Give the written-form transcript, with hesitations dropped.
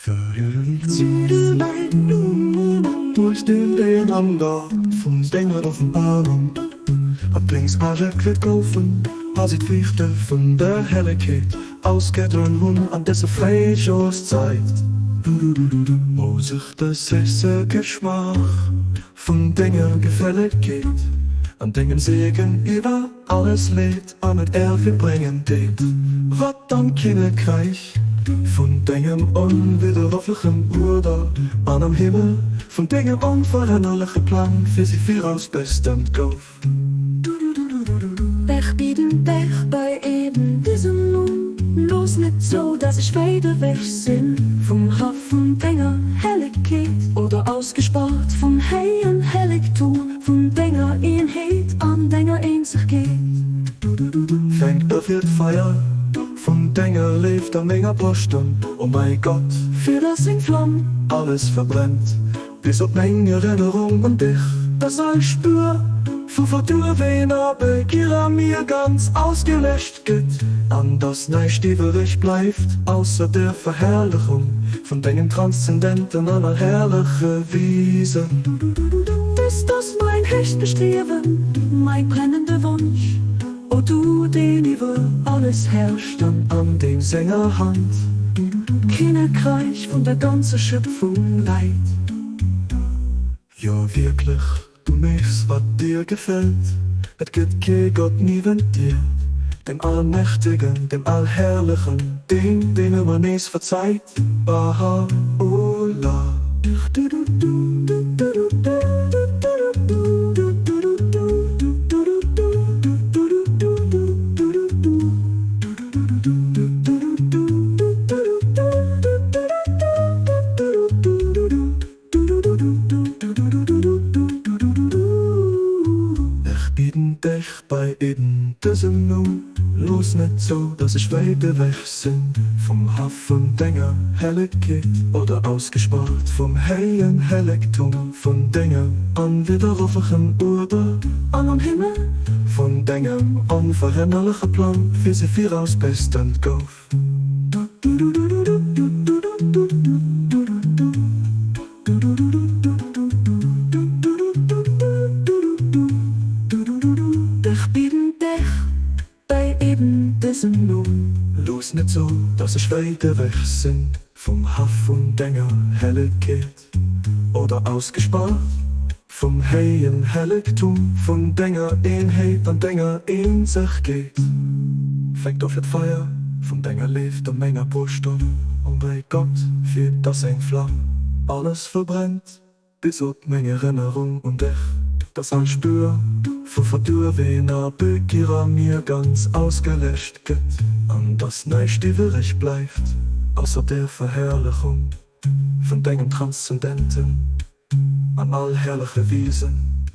Züdellein durch den Lenander von Stänger Offenbarung hat links alle gekaufen, als ich wiefte von der Helligkeit ausgedrungen hun an dieser Freistoßzeit. Wo sich das süße Geschmack von Dingen gefällig geht, an Dingen Segen über alles lädt, an mit Erfe bringen tät. Was dann keine Kreich von Dingen unwiderruflichem Bruder an am Himmel, von Dingen unveränderliche Plan für sie vorausbestimmt gauf. Weg bieden, weg bei eben diesem Nun. Los nicht so, dass ich weiter weg bin vom Hafen Dinger Helligkeit oder ausgespart vom Heien Heiligtum, von Dinger Einheit an Dinger Einzigkeit. Fängt auf wird Feier, von Dinger lebt am Menge Posten. Oh mein Gott, Für das in Flammen, alles verbrennt, bis auf meine Erinnerung an dich. Das ich spür, von Verdur wen aber Kira mir ganz ausgelöscht geht. An das nicht übrig bleibt, außer der Verherrlichung von deinen transzendenten, allerherrliche Wiese. ist das mein Hechtbestreben, mein brennender Wunsch. O du, den über alles herrscht, An dem Sänger Hand, keiner Kreis von der ganzen Schöpfung leid. ja wirklich, du michst, was dir gefällt. Es gibt kein Gott neben dir, dem Allmächtigen, dem Allherrlichen, den immer nichts verzeiht. Baha'u'llah. Ich bieten dich bei eben diesem Nun. Los nicht so, dass ich weiter weg sind vom Hafen Dinger Helligkeit oder ausgespart vom Heien Heiligtum, von Dingen unwiderruflichem Urteil An am Himmel, von Dingen unveränderlichen Plan für sie vorausbestend gauf. ich bieten dich bei eben diesem Nun. Los nicht so, dass ich weiter weg sind vom Hafen Dinger Helligkeit oder ausgespart vom Heien Heiligtum, von Dinger Einheit an Dinger Einzigkeit. Fängt auf mit Feier, von Dinger lebt am Menge Bruststoff, und bei Gott führt das ein Flamm. Alles verbrennt, bis auf meine Erinnerung und dich. Das ein Spür, von Verdur wen aber Kira mir ganz ausgelöscht geht. An das nicht übrig bleibt, außer der Verherrlichung von Dingen Transzendenten, an allherrliche Wiesen.